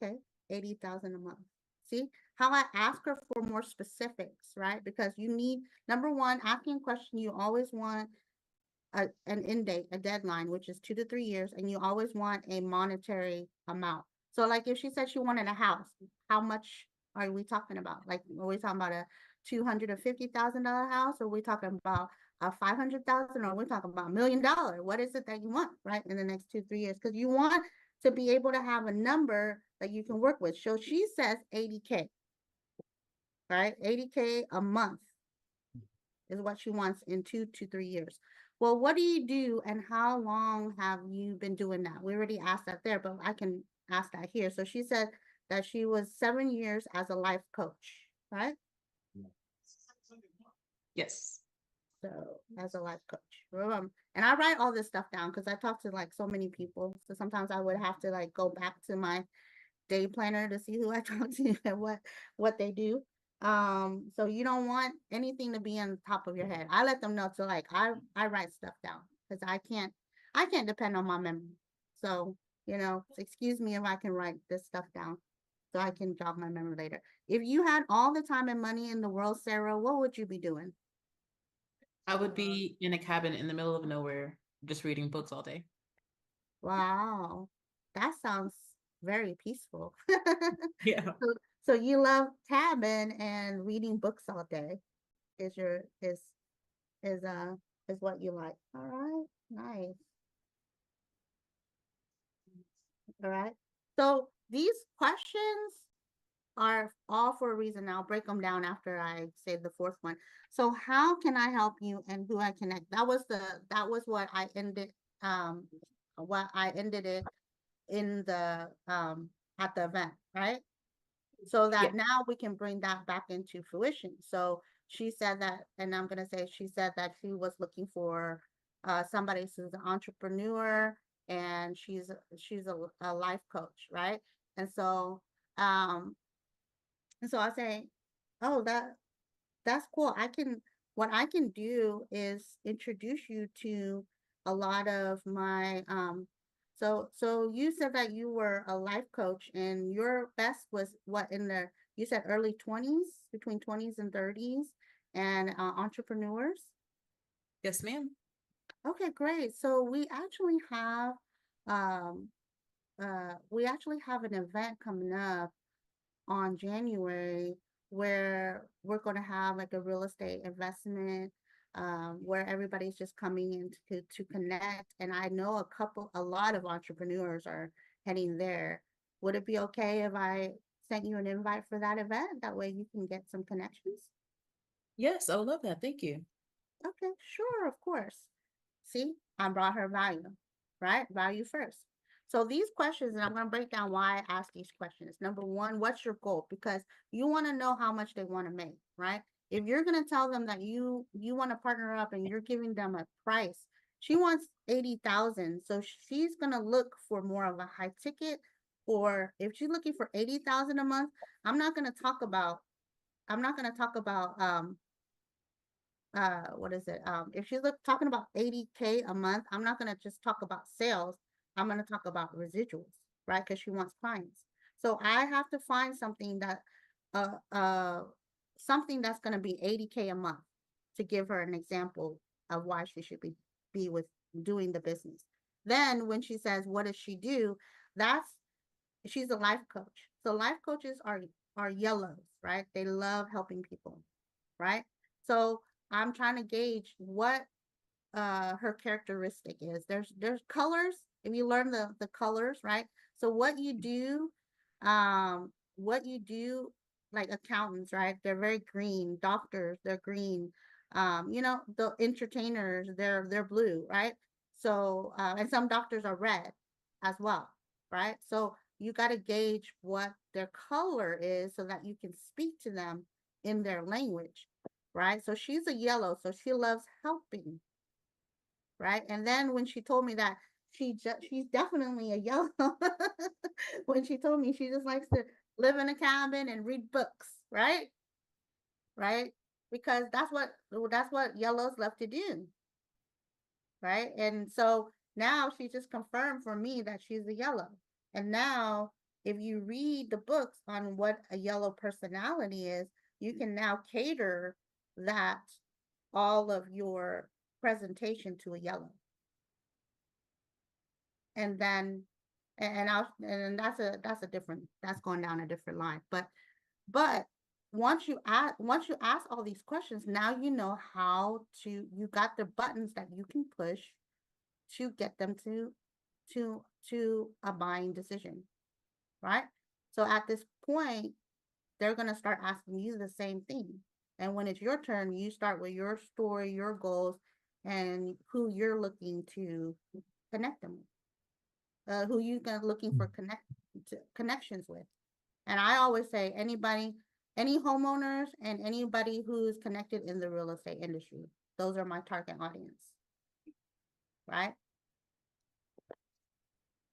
Okay, 80,000 a month. See how I ask her for more specifics, right? Because you need, number one, asking a question, you always want an end date, a deadline, which is 2 to 3 years, and you always want a monetary amount. So, like, if she said she wanted a house, how much are we talking about? Like, are we talking about a $250,000 house, or are we talking about a 500,000, or are we talking about $1 million? What is it that you want, right, in the next 2 3 years? Because you want to be able to have a number that you can work with. So she says 80K, right? 80K a month is what she wants in 2 to 3 years. Well, what do you do and how long have you been doing that? We already asked that there, but I can ask that here. So she said that she was 7 years as a life coach, right? Yes. So as a life coach. And I write all this stuff down because I talk to like so many people. So sometimes I would have to like go back to my day planner to see who I talk to and what they do. So you don't want anything to be on the top of your head. I let them know to like I write stuff down because I can't depend on my memory. So, excuse me if I can write this stuff down so I can jog my memory later. If you had all the time and money in the world, Sarah, what would you be doing? I would be in a cabin in the middle of nowhere, just reading books all day. Wow. That sounds very peaceful. Yeah. So, so you love cabin and reading books all day is your is is what you like. All right. Nice. All right. So these questions are all for a reason. I'll break them down after I say the fourth one. So how can I help you and who I connect? That was um what I ended it in the at the event, right? So Yeah. that now we can bring that back into fruition. So she said that, and I'm gonna say she said that she was looking for somebody who's an entrepreneur and she's a life coach, right? And so um and so I say, oh, that's cool. What I can do is introduce you to a lot of my so you said that you were a life coach and your best was what in the you said early 20s, between 20s and 30s and entrepreneurs. Yes, ma'am. Okay, great. So um we actually have an event coming up on January where we're going to have like a real estate investment where everybody's just coming in to connect. And I know a lot of entrepreneurs are heading there. Would it be okay if I sent you an invite for that event? That way you can get some connections. Yes, I would love that. Thank you. Okay, sure, of course. See, I brought her value, right? Value first. So these questions, and I'm going to break down why I ask these questions. Number one, what's your goal? Because you want to know how much they want to make, right? If you're going to tell them that you want to partner up and you're giving them a price, she wants 80,000, so she's going to look for more of a high ticket. Or if she's looking for 80,000 a month, I'm not going to talk about. I'm not going to talk about what is it if she's talking about 80K a month, I'm not going to just talk about sales. I'm going to talk about residuals, right? Because she wants clients. So I have to find uh uh something that's going to be 80K a month to give her an example of why she should be with doing the business. Then when she says what does she do, that's she's a life coach. So life coaches are yellows, right? They love helping people, right? So I'm trying to gauge what her characteristic is. There's colors. If you learn the colors, right? So what you do, like accountants, right? They're very green. Doctors, they're green. The entertainers, they're blue, right? So and some doctors are red as well, right? So you got to gauge what their color is so that you can speak to them in their language, right? So she's a yellow, so she loves helping, right? And then when she told me that she's definitely a yellow. When she told me she just likes to live in a cabin and read books, right? Right? Because that's what yellows love to do, right? And so now she just confirmed for me that she's a yellow. And now if you read the books on what a yellow personality is, you can now cater that all of your presentation to a yellow. And then and that's a different, that's going down a different line. But once you ask all these questions, now you know how to, you got the buttons that you can push to get them to a buying decision, right? So at this point, they're going to start asking you the same thing. And when it's your turn, you start with your story, your goals, and who you're looking to connect them with, who you looking for connections with. And I always say anybody, any homeowners and anybody who's connected in the real estate industry, those are my target audience, right?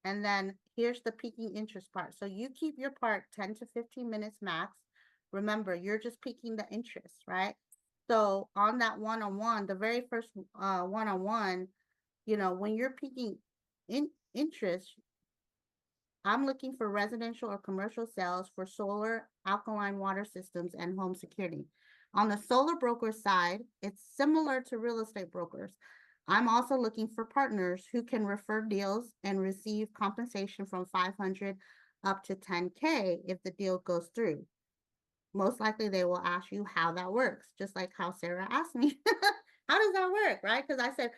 And then here's the piquing interest part. So you keep your part 10 to 15 minutes max. Remember, you're just piquing the interest, right? So on that one-on-one, the very first one-on-one, you know, when you're piquing interest, I'm looking for residential or commercial sales for solar, alkaline water systems, and home security. On the solar broker side, it's similar to real estate brokers. I'm also looking for partners who can refer deals and receive compensation from 500 up to 10K if the deal goes through. Most likely they will ask you how that works, just like how Sarah asked me. How does that work, right? Because I said,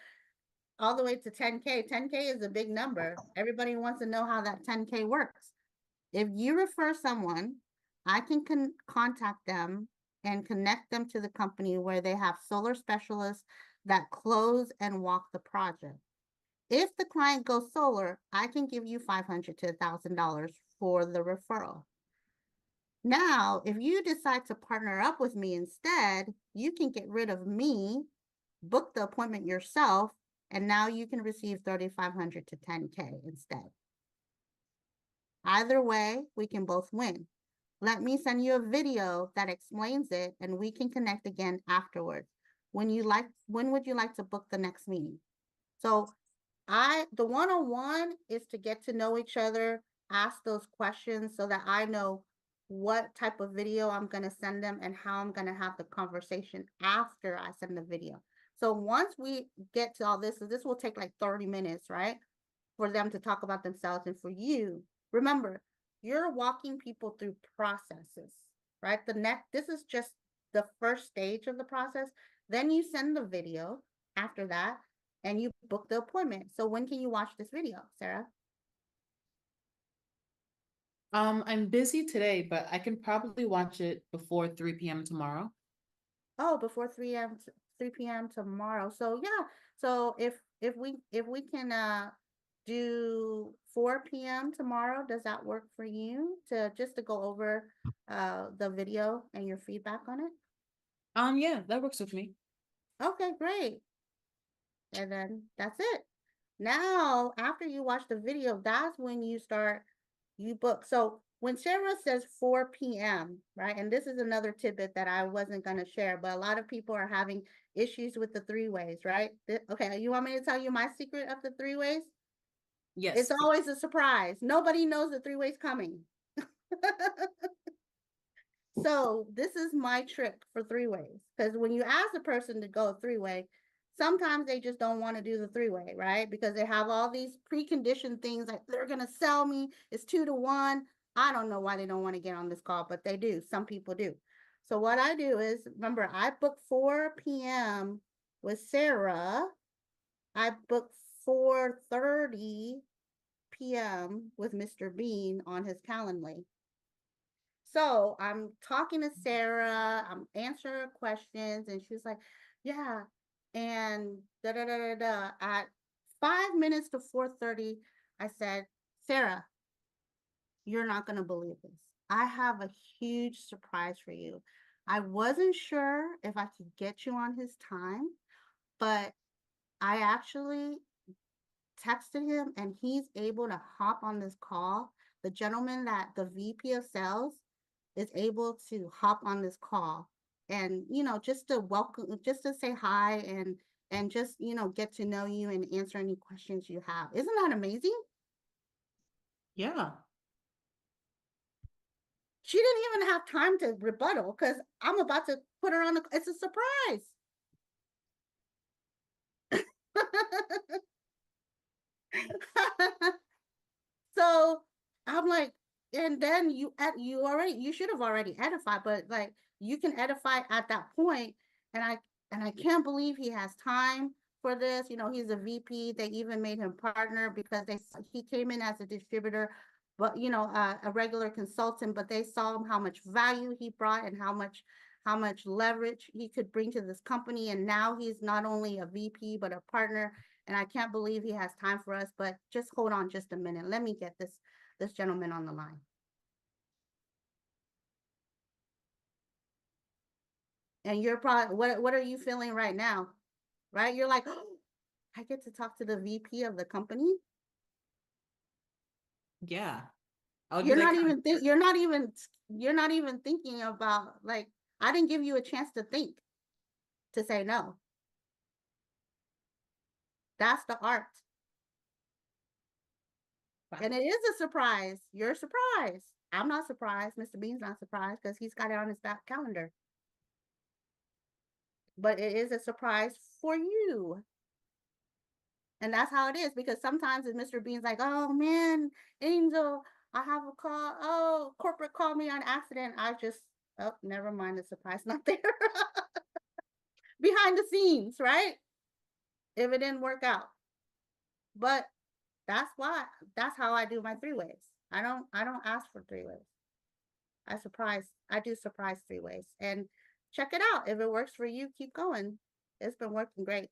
all the way to 10K. 10K is a big number. Everybody wants to know how that 10K works. If you refer someone, I can contact them and connect them to the company where they have solar specialists that close and walk the project. If the client goes solar, I can give you $500 to $1,000 for the referral. Now, if you decide to partner up with me instead, you can get rid of me, book the appointment yourself, and now you can receive 3,500 to 10K instead. Either way, we can both win. Let me send you a video that explains it, and we can connect again afterwards. When would you like to book the next meeting? So the one-on-one is to get to know each other, ask those questions so that I know what type of video I'm going to send them and how I'm going to have the conversation after I send the video. So once we get to all this, so this will take like 30 minutes, right? For them to talk about themselves and for you, remember, you're walking people through processes, right? This is just the first stage of the process. Then you send the video after that and you book the appointment. So when can you watch this video, Sarah? I'm busy today, but I can probably watch it before 3 p.m. tomorrow. Oh, before 3 p.m. tomorrow. So yeah. So if we can do 4 p.m. tomorrow, does that work for you to go over the video and your feedback on it? Yeah, that works with me. Okay, great. And then that's it. Now, after you watch the video, that's when you book. So when Sarah says 4 p.m., right? And this is another tidbit that I wasn't going to share, but a lot of people are having issues with the three ways, right? Okay, you want me to tell you my secret of the three ways? Yes. It's always a surprise. Nobody knows the three ways coming. So this is my trick for three ways. Because when you ask a person to go three-way, sometimes they just don't want to do the three-way, right? Because they have all these preconditioned things like they're gonna sell me, it's 2 to 1. I don't know why they don't want to get on this call, but they do. Some people do. So what I do is, remember, I booked 4 p.m. with Sarah. I booked 4:30 p.m. with Mr. Bean on his Calendly. So I'm talking to Sarah, I'm answering her questions, and she's like, yeah, and da da da da da. At 5 minutes to 4:30, I said, Sarah, you're not gonna believe this. I have a huge surprise for you. I wasn't sure if I could get you on his time, but I actually texted him and he's able to hop on this call. The gentleman that the VP of sales is able to hop on this call and just to welcome, just to say hi and just get to know you and answer any questions you have. Isn't that amazing? Yeah. She didn't even have time to rebuttal because I'm about to put her on the. It's a surprise. So I'm like, and then you should have already edified, but like you can edify at that point, and I can't believe he has time for this. You know, he's a VP. They even made him partner because he came in as a distributor, but you know, a regular consultant, but they saw how much value he brought and how much leverage he could bring to this company. And now he's not only a VP but a partner. And I can't believe he has time for us. But just hold on just a minute. Let me get this gentleman on the line. And you're probably what are you feeling right now? Right? You're like, oh, I get to talk to the VP of the company. Yeah. I would be You're like, not even you're not even thinking about like I didn't give you a chance to think to say no. That's the art. And it is a surprise. You're surprised. I'm not surprised. Mr. Bean's not surprised because he's got it on his back calendar. But it is a surprise for you. And that's how it is because sometimes if Mr. Bean's like, oh man, Angel, I have a call. Oh, corporate called me on accident. Oh, never mind. The surprise not there. Behind the scenes, right? If it didn't work out. But that's that's how I do my three ways. I don't ask for three ways. I do surprise three ways. And check it out. If it works for you, keep going. It's been working great.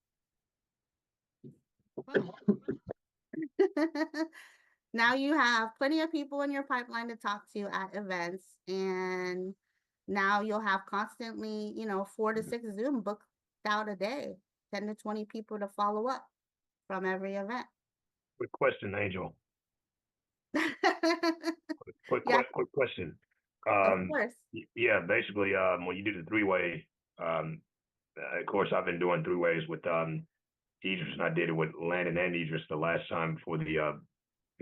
Now you have plenty of people in your pipeline to talk to at events, and now you'll have constantly, 4 to 6 Zoom booked out a day, 10 to 20 people to follow up from every event. Quick question, Angel. Quick question. Of course. Yeah, basically, when you do the three-way, of course, I've been doing three-ways with Idris, and I did it with Landon and Idris the last time for the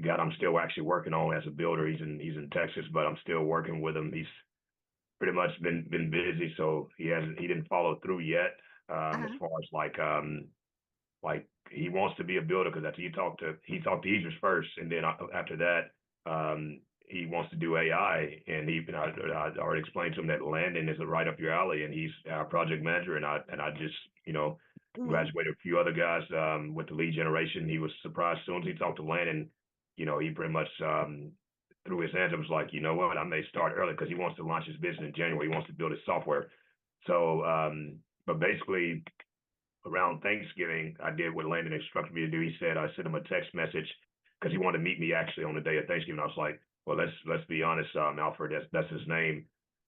guy I'm still actually working on as a builder. He's in Texas, but I'm still working with him. He's pretty much been busy, so he didn't follow through yet. As far as like he wants to be a builder because after he talked to Idris first, and then after that, he wants to do AI, and I already explained to him that Landon is right up your alley, and he's our project manager, and I just graduated a few other guys with the lead generation. He was surprised as soon as he talked to Landon. He pretty much threw his hands up, was like, you know what, I may start early because he wants to launch his business in January. He wants to build his software. So, but basically, around Thanksgiving, I did what Landon instructed me to do. He said I sent him a text message because he wanted to meet me actually on the day of Thanksgiving. I was like, well, let's be honest, Alfred, that's his name.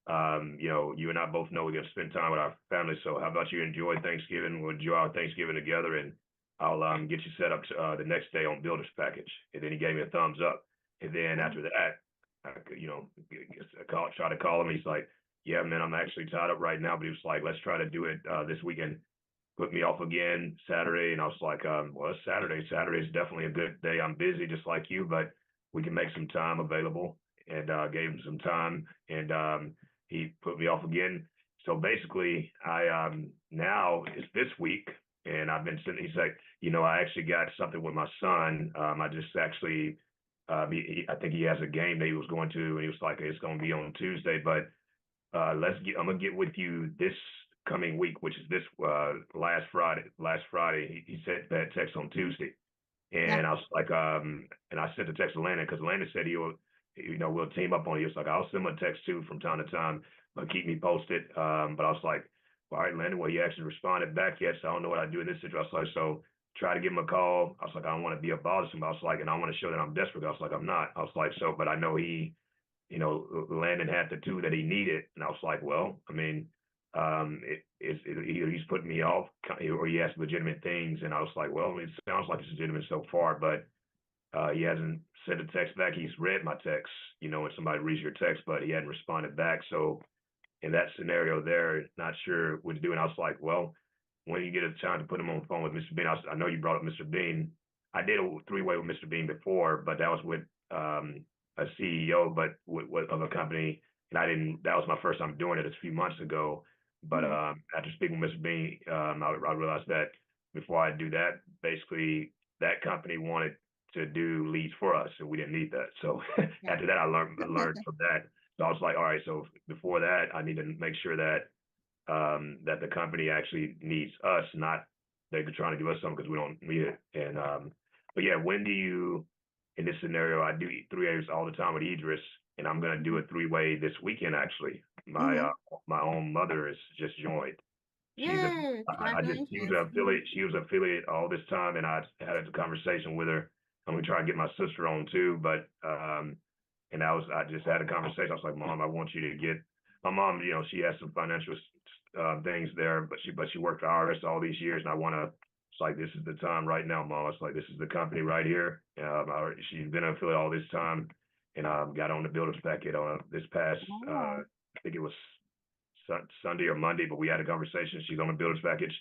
You and I both know we're gonna spend time with our family. So how about you enjoy Thanksgiving? We'll enjoy our Thanksgiving together, and I'll get you set up to, the next day on Builder's Package. And then he gave me a thumbs up. And then after that, I try to call him. He's like, yeah, man, I'm actually tied up right now. But he was like, let's try to do it this weekend. Put me off again Saturday, and I was like, well, it's Saturday. Saturday is definitely a good day. I'm busy just like you, but we can make some time available. And gave him some time, and he put me off again. So basically, I now it's this week, and I've been sitting. He's like, I actually got something with my son. I just actually, I think he has a game that he was going to, and he was like, it's going to be on Tuesday, but I'm gonna get with you this coming week, which is this last Friday. He sent that text on Tuesday, and I was like, and I sent the text to Landon because Landon said we'll team up on it. He was like, I'll send him a text too from time to time, but keep me posted. But I was like, all right, Landon, well, he actually responded back yet, so I don't know what I do in this situation. I was like, so try to give him a call. I was like, I don't want to be a bothersome. I was like, and I want to show that I'm desperate. I was like, I'm not. I was like, so, but I know he, Landon had the two that he needed, and I was like, well, I mean, he's putting me off, or he has legitimate things, and I was like, well, it sounds like it's legitimate so far, but he hasn't sent a text back. He's read my text, when somebody reads your text, but he hadn't responded back. So in that scenario there, not sure what to do. And I was like, well, when you get a time to put him on the phone with Mr. Bean, I know you brought up Mr. Bean. I did a three-way with Mr. Bean before, but that was with a CEO, but of a company. and that was my first time doing it a few months ago. But after speaking with Mr. Bean, I realized that before I do that, basically that company wanted to do leads for us, and we didn't need that. So Yeah. after that, I learned from that. So I was like, all right, so before that, I need to make sure that that the company actually needs us, not they're trying to give us something because we don't need it. And but yeah, when do you in this scenario? I do 3 ways all the time with Idris, and I'm gonna do a 3-way this weekend. Actually, my own mother is just joined. She's a Yay, I just she was congratulations. an affiliate. She was an affiliate all this time, and I had a conversation with her. I'm gonna try and get my sister on too, but and I just had a conversation. I was like, Mom, I want you to get my mom. You know, she has some financial things there, but she worked for IRS all these years, and I want to. It's like this is the time right now, Mom. It's like this is the company right here. She's been an affiliate all this time, and got on the builder's packet on this past. Oh. I think it was Sunday or Monday, but we had a conversation. She's on the builder's package,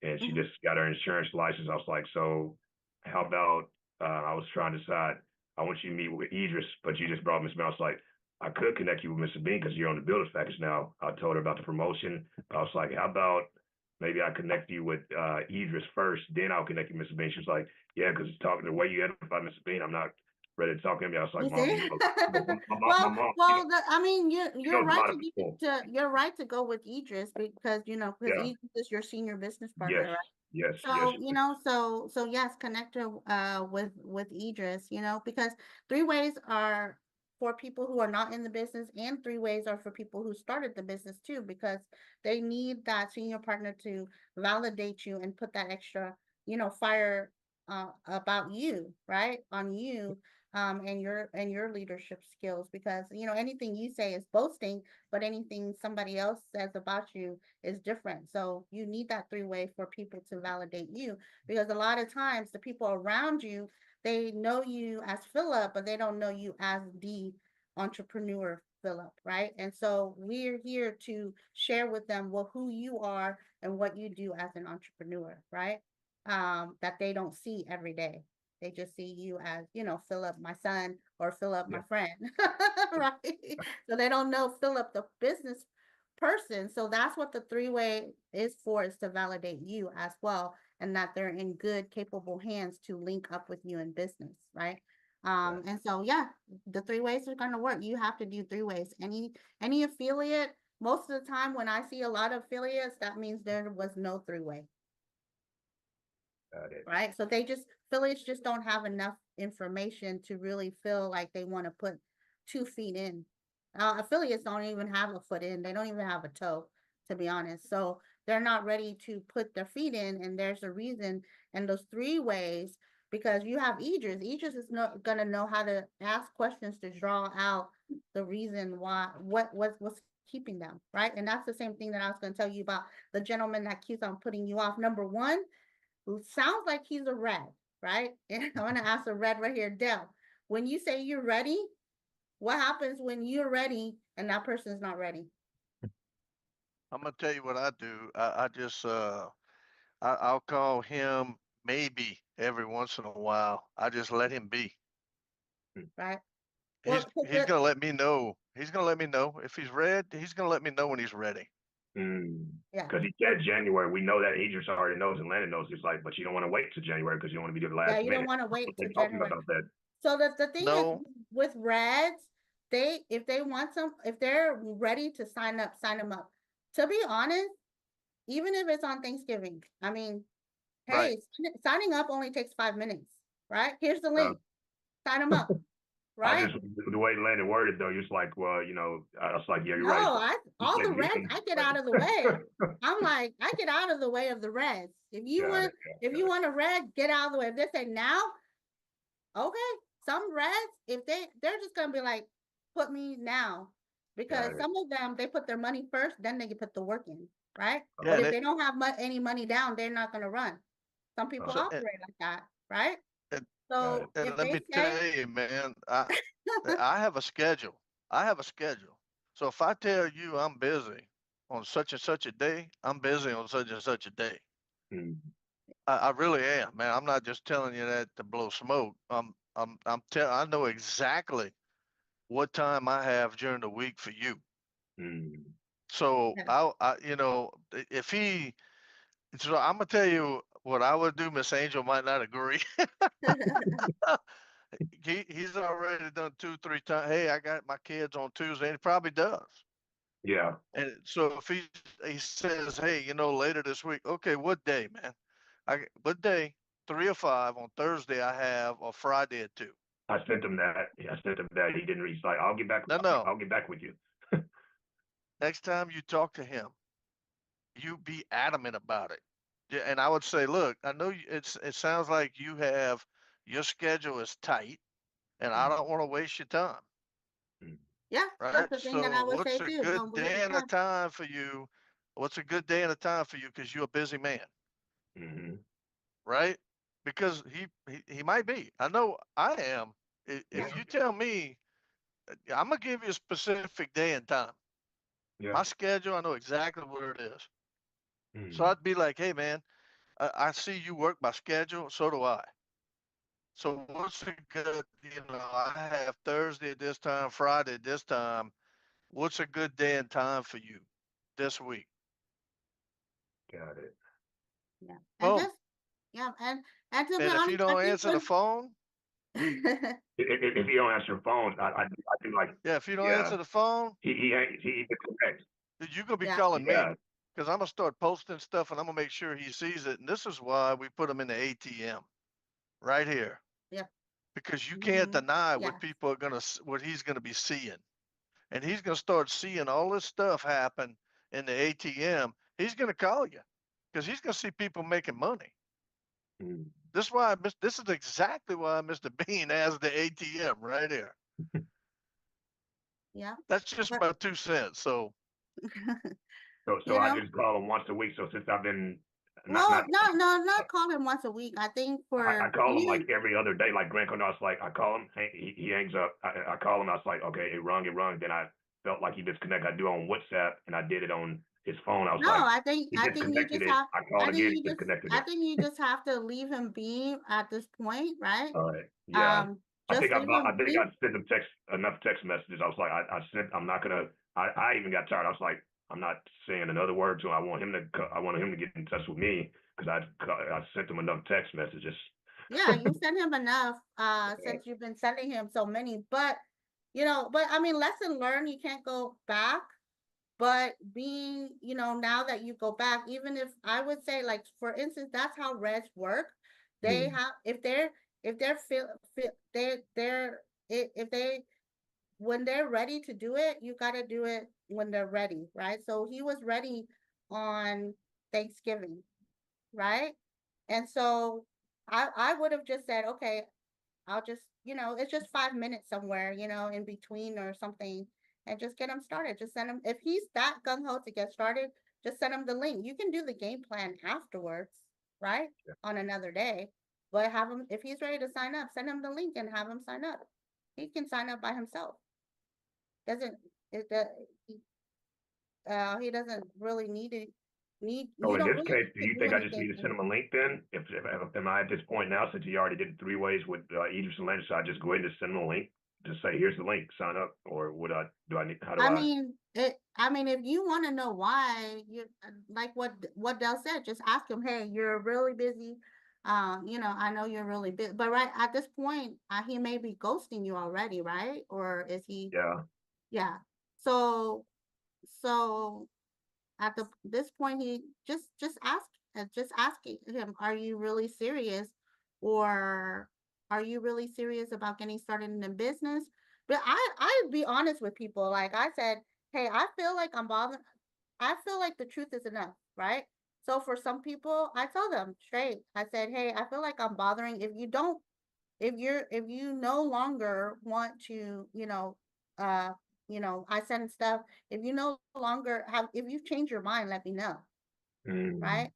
and she just got her insurance license. I was like, so how about I was trying to decide. I want you to meet with Idris, but you just brought Miss Mouse. Like, I could connect you with Mr. Bean because you're on the builder's package now. I told her about the promotion. I was like, how about maybe I connect you with Idris first, then I'll connect you with Mr. Bean. She was like, yeah, because talking the way you identify Mr. Bean, I'm not ready to talk to him. I was like, You Mom, see? my Well, mom, I mean, she you're knows a right lot of to people. you're right to go with Idris because because Yeah. Idris is your senior business Yes. partner, right? Yes. So, Yes. so yes, connect her with Idris, because 3 ways are for people who are not in the business, and 3 ways are for people who started the business too, because they need that senior partner to validate you and put that extra, fire about you, right? On you and your leadership skills, because anything you say is boasting, but anything somebody else says about you is different. So you need that 3-way for people to validate you, because a lot of times the people around you, they know you as Philip, but they don't know you as the entrepreneur Philip, right? And so we're here to share with them who you are and what you do as an entrepreneur, right? That they don't see every day. They just see you as, Philip, my son, or Philip, Yeah. my friend, right? So they don't know Philip, the business person. So that's what the 3-way is to validate you as well, and that they're in good, capable hands to link up with you in business, right? And so yeah, the 3 ways are gonna work. You have to do 3 ways. Any affiliate, most of the time when I see a lot of affiliates, that means there was no 3-way. Got it. Right? So affiliates just don't have enough information to really feel like they want to put 2 feet in. Affiliates don't even have a foot in. They don't even have a toe, to be honest. So they're not ready to put their feet in, and there's a reason. And those 3 ways, because you have Idris. Idris is gonna know how to ask questions to draw out the reason why, what's keeping them, right? And that's the same thing that I was gonna tell you about the gentleman that keeps on putting you off. Number one, who sounds like he's a red, right? And I'm gonna ask a red right here, Dell. When you say you're ready, what happens when you're ready and that person's not ready? I'm gonna tell you what I do. I just I'll call him maybe every once in a while. I just let him be. Right? He's Well, he's gonna let me know. He's gonna let me know if he's red. He's gonna let me know when he's ready. yeah. Because he said January. We know that Idris already knows and Landon knows. He's like, but you don't want to wait till January because you don't want to be the Yeah, last you don't minute. want to wait They till talking January. about that. So the thing is No, with reds, if they want if they're ready to sign them up. To be honest, even if it's on Thanksgiving, I mean, right. hey, signing up only takes 5 minutes, right? Here's the Uh, link. Sign them up, I right? just the way Landon worded though, you're just like, well, I was like, yeah, you're No, right. all Like, the reds, I get out of the way. I'm like, I get out of the way of the reds. If you Got want, it, if you want a red, get out of the way. If they say now, okay. Some reds, if they're just gonna be like, put me now, because got it. some of them they put their money first, then they can put the work in, right? Yeah, But and if they don't have any money down, they're not gonna run. Some people so operate like that, right? and, So and if let they me say, tell you, man, I have a schedule. I have a schedule. So if I tell you I'm busy on such and such a day, I'm busy on such and such a day. Mm. I really am, man. I'm not just telling you that to blow smoke. I know exactly what time I have during the week for you. Mm. So Yeah. if he, so I'm gonna tell you what I would do. Miss Angel might not agree. He's already done 2, 3 times. Hey, I got my kids on Tuesday, and he probably does. Yeah. And so if he says, hey, later this week, okay, what day, man? What day? 3 or 5 on Thursday I have, or Friday at 2. I sent him that. I sent him that. He didn't reach. Like, I'll get back. No. I'll get back with you. Next time you talk to him, you be adamant about it. Yeah, and I would say, look, I know it sounds like your schedule is tight, and I don't want to waste your time. Mm. Yeah, Right? that's the thing that I So would say what's a too. good Don't waste day your and a time. time for you? What's a good day and a time for you? Because you're a busy man, Mm-hmm. right? Because he might be. I know I am. Yeah. If you tell me, I'm gonna give you a specific day and time. Yeah. My schedule, I know exactly where it is. So Mm. I'd be like, hey man, I see you work by schedule, so do I. So what's a good, I have Thursday at this time, Friday at this time. What's a good day and time for you this week? Got it. Yeah. And Boom. just, yeah, and to be And if you honest, I don't think answer the phone, If you don't answer the phone, I do like. yeah, if you don't Yeah. answer the phone, He disconnects. you're gonna be Yeah. calling me Yeah. because I'm gonna start posting stuff and I'm gonna make sure he sees it. And this is why we put him in the ATM right here, Yeah. because you can't Mhm. deny what Yes. people are what he's gonna be seeing, and he's gonna start seeing all this stuff happen in the ATM. He's gonna call you because he's gonna see people making money. Mm. This is exactly why Mr. Bean has the ATM right here. Yeah. That's just But my 2 cents. So So you I know, just call him once a week. So since I've been not well, not call him once a week. I think I for call him like you, every other day, like Grant Cardone. Like I call him, he hangs up. I call him. I was like, okay, it rung. Then I felt like he disconnected. I do it on WhatsApp, and I did it on his phone. I was no, like, I he think you disconnected just it. have, I called again. He disconnected I it. think you just have to leave him be at this point, right? All right. Yeah. Just leave I him think be. I sent him enough text messages. I was like, I sent. I'm not gonna. I even got tired. I was like, I'm not saying another word to him. I want him to get in touch with me because I sent him enough text messages. Yeah, you sent him enough, since you've been sending him so many, but I mean, lesson learned, you can't go back, but now that you go back, even if I would say, like, for instance, that's how Reds work. They Mm. have, if they're feel if they when they're ready to do it, you got to do it when they're ready, right? So he was ready on Thanksgiving, right? And so I would have just said, okay, I'll just, it's just 5 minutes somewhere, in between or something, and just get him started. Just send him, if he's that gung ho to get started, just send him the link. You can do the game plan afterwards, right? Yeah. On another day, but have him, if he's ready to sign up, send him the link and have him sign up. He can sign up by himself. Doesn't, it, he doesn't really So you in don't this really case, do need to you do think I just anything need to for send him. him a link then? If am I at this point now, since he already did 3 ways with Idris and Landis, so I just go ahead and send him a link to say, here's the link, sign up, or do I need? How do I I? mean, if you want to know why, you like what Dell said, just ask him, hey, you're really busy. I know you're really busy, but right at this point, he may be ghosting you already, right? Or is he? Yeah. Yeah. So, so at this point, he just ask him, are you really serious, or are you really serious about getting started in the business? But I'd be honest with people. Like I said, hey, I feel like I'm bothered. I feel like the truth is enough, right? So for some people, I tell them straight. I said, hey, I feel like I'm bothering. If you no longer want to, I send stuff. If you no longer have, if you've changed your mind, let me know, Mm. right?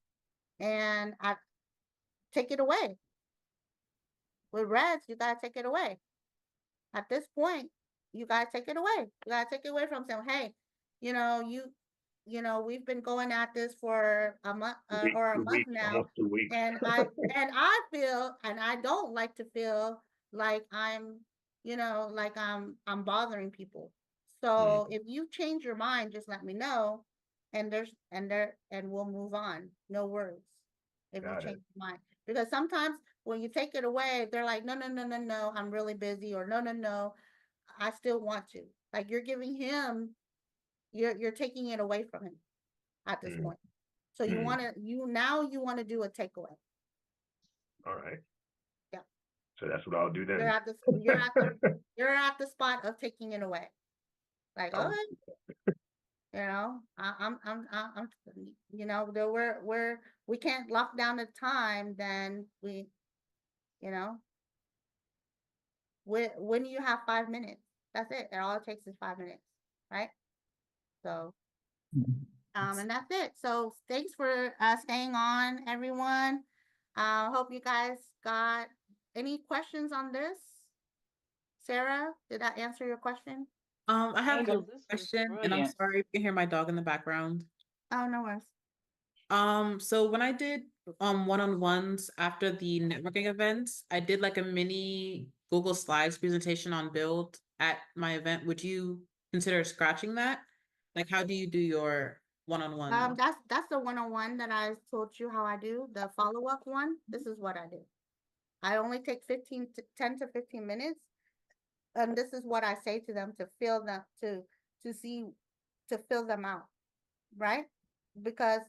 And I take it away. With Reds, you gotta take it away. At this point, you gotta take it away. You gotta take it away from saying, hey, you know, you, we've been going at this for a month, Week, or a 2 weeks, month now, almost 2 weeks. and I feel, and I don't like to feel like I'm bothering people. So if you change your mind, just let me know, and we'll move on. No worries. If you Got it. change your mind, because sometimes when you take it away, they're like, no, no, no, no, no, I'm really busy, or no, no, no, I still want to. Like you're giving him, you're taking it away from him at this Mm. point. So you want to, you want to do a takeaway. All right. Yeah. So that's what I'll do then. You're at the spot of taking it away. Like, Oh. okay, you know, I'm, you know, we can't lock down the time. Then we, you know, when you have 5 minutes, that's it. And all it takes is 5 minutes, right? So, and that's it. So thanks for staying on, everyone. Hope you guys got any questions on this. Sarah, did that answer your question? I have Angel, one this was question, and I'm brilliant. sorry if you can hear my dog in the background. Oh, no worries. So when I did one-on-ones after the networking events, I did like a mini Google Slides presentation on build at my event. Would you consider scratching that? Like, how do you do your one-on-one? That's the one-on-one that I told you how I do, the follow-up one. This is what I do. I only take 10 to 15 minutes. And this is what I say to them to fill them, to see, to fill them out, right? Because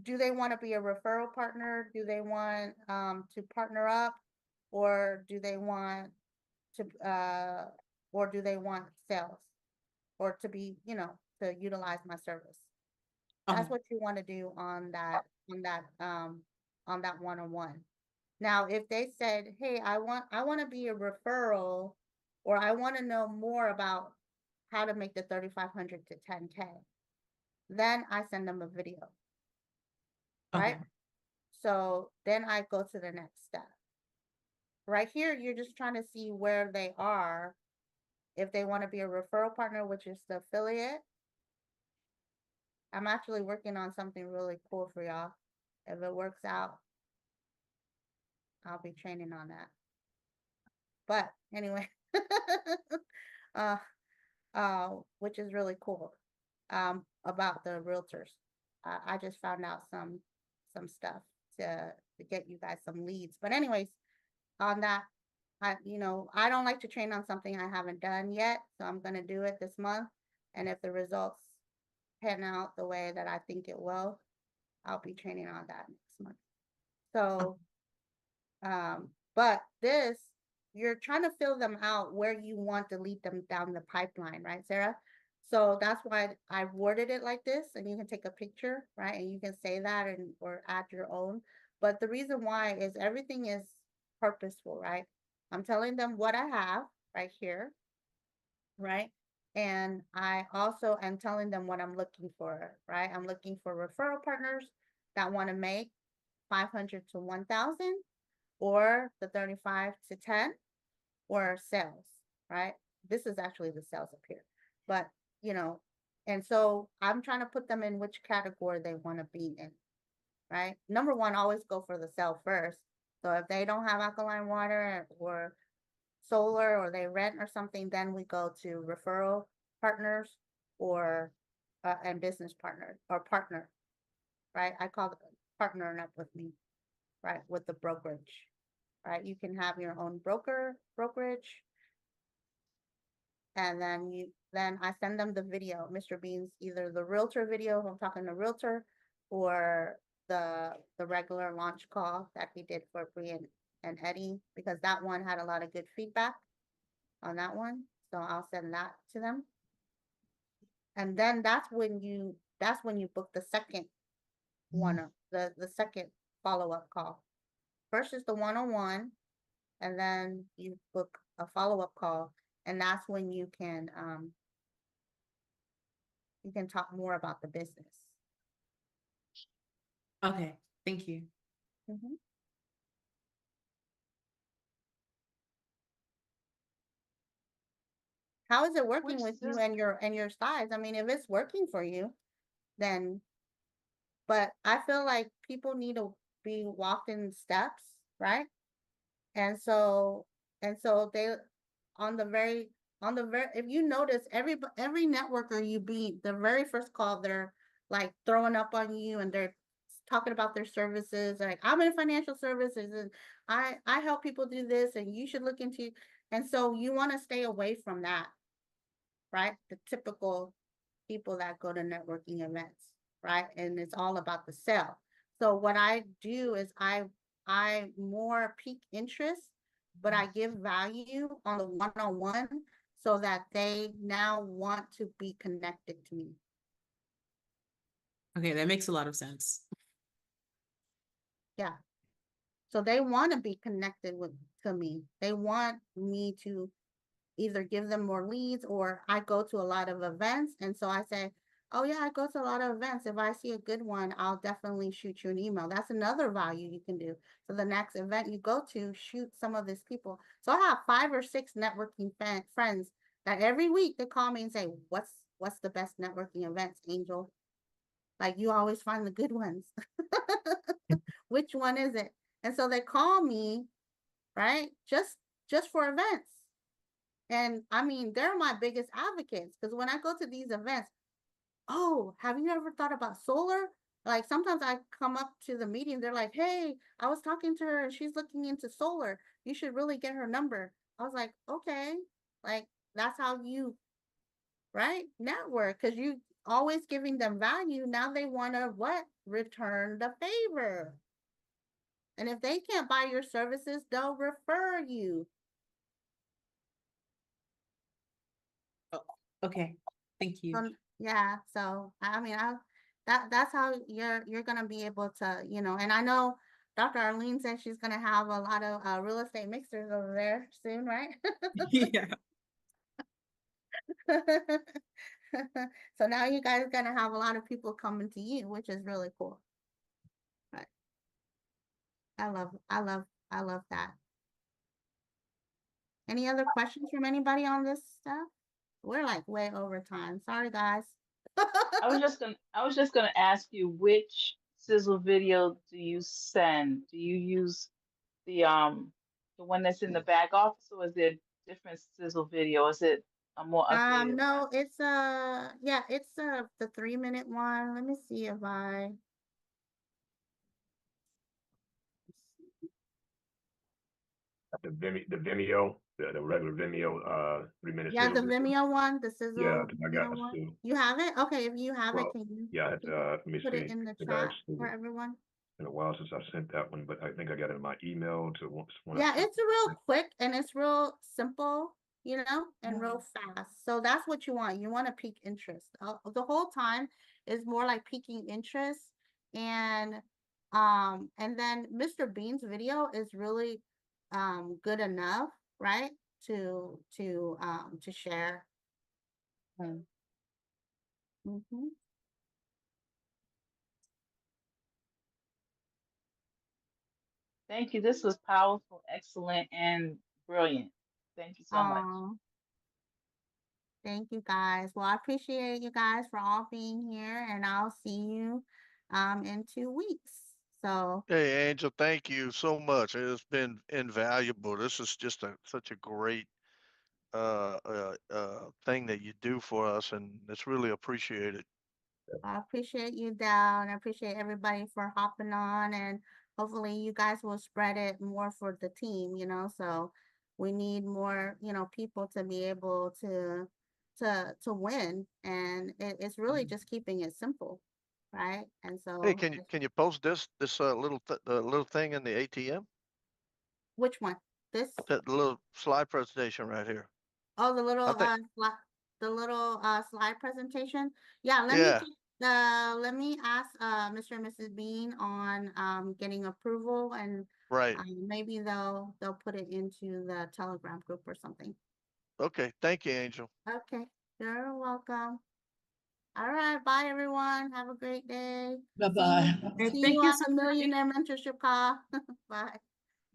do they want to be a referral partner? Do they want to partner up? Or do they want sales? Or to be, you know, to utilize my service? That's Okay. what you want to do on that one-on-one. Now, if they said, hey, I want to be a referral, or I want to know more about how to make the 3,500 to 10K, then I send them a video, right? Okay. So then I go to the next step. Right here, you're just trying to see where they are. If they want to be a referral partner, which is the affiliate. I'm actually working on something really cool for y'all. If it works out, I'll be training on that. But anyway, which is really cool, about the realtors. I just found out some stuff to get you guys some leads. But anyways, on that, I don't like to train on something I haven't done yet, so I'm gonna do it this month. And if the results pan out the way that I think it will, I'll be training on that next month. So, but this, you're trying to fill them out where you want to lead them down the pipeline, right, Sarah? So that's why I worded it like this, and you can take a picture, right? And you can say that or add your own. But the reason why is everything is purposeful, right? I'm telling them what I have right here, right? And I also am telling them what I'm looking for, right? I'm looking for referral partners that want to make 500 to 1,000, or the 35 to 10, or sales, right? This is actually the sales up here, but and so I'm trying to put them in which category they want to be in, right? Number one, always go for the sell first. So if they don't have alkaline water or solar, or they rent or something, then we go to referral partners, or and business partner or partner, right? I call it partnering up with me, right? With the brokerage, right? You can have your own brokerage, and then I send them the video, Mr. Bean's, either the realtor video, if I'm talking to realtor, or the regular launch call that he did for Bree and Eddie, because that one had a lot of good feedback on that one. So I'll send that to them. And then that's when you book the second one, the second follow-up call. First is the one-on-one, and then you book a follow-up call, and that's when you can talk more about the business. Okay. Thank you. Mhm. How is it working Which with you and your size? I mean, if it's working for you, then, but I feel like people need to be walked in steps, right? And so they, on the very on the if you notice every networker you beat, the very first call, they're like throwing up on you and they're talking about their services. Like, I'm in financial services and I help people do this and you should look into, and so you want to stay away from that, right? The typical people that go to networking events, right? And it's all about the sell. So what I do is I more pique interest, but I give value on the one-on-one so that they now want to be connected to me. Okay, that makes a lot of sense. Yeah. So they want to be connected to me. They want me to either give them more leads, or I go to a lot of events. And so I say, oh yeah, I go to a lot of events. If I see a good one, I'll definitely shoot you an email. That's another value you can do. So the next event you go to, shoot some of these people. So I have 5 or 6 networking friends that every week they call me and say, what's the best networking events, Angel? Like, you always find the good ones. Which one is it? And so they call me, right? Just for events. And I mean, they're my biggest advocates, because when I go to these events, oh, have you ever thought about solar? Like, sometimes I come up to the meeting, they're like, hey, I was talking to her and she's looking into solar. You should really get her number. I was like, okay, like, that's how you, right? Network, because you always giving them value. Now they want to what? Return the favor. And if they can't buy your services, they'll refer you. Okay, thank you. Yeah, so I mean, that's how you're gonna be able to, you know. And I know Dr. Arlene said she's gonna have a lot of real estate mixers over there soon, right? Yeah. So now you guys are gonna have a lot of people coming to you, which is really cool. Right. I love that. Any other questions from anybody on this stuff? We're like way over time. Sorry, guys. I was just gonna ask you, which sizzle video do you send? Do you use the one that's in the back office, or is there a different sizzle video? Is it a more updated one? No, it's yeah, it's the 3-minute one. Let me see if I The Vimeo, the regular Vimeo, 3 minutes. yeah, the Vimeo one, the Yeah, sizzle 'cause I got Vimeo one. two. You have it? Okay, if you have it, Well, can you yeah, let me put it see. in the I think chat actually, for everyone? it's been a while since I sent that one, but I think I got it in my email to when I Yeah, sent it's real quick and it's real simple, you know, and real fast. So that's what you want. You want to pique interest. The whole time is more like piquing interest, and then Mr. Bean's video is really good enough, right? To share. Hmm. Mm-hmm. Thank you. This was powerful, excellent, and brilliant. Thank you so much. Thank you guys. Well, I appreciate you guys for all being here, and I'll see you in 2 weeks. So Hey, Angel, thank you so much. It's been invaluable. This is just such a great thing that you do for us, and it's really appreciated. I appreciate you, Down. I appreciate everybody for hopping on, and hopefully you guys will spread it more for the team, you know. So we need more, you know, people to be able to win, and it's really just keeping it simple, right? And Hey, so can you post this little thing in the ATM? which one? This? That little slide presentation right here. Oh, the little I think, slide presentation. Yeah, yeah, let me ask Mr. and Mrs. Bean on getting approval, and right. maybe they'll put it into the Telegram group or something. Okay, thank you, Angel. Okay, you're welcome. All right, bye everyone. Have a great day. Bye-bye. Okay, See thank you you on so the much. Millionaire Mentorship Call. Bye.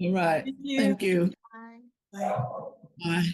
All right. Thank you. Thank you. Bye. Bye. Bye.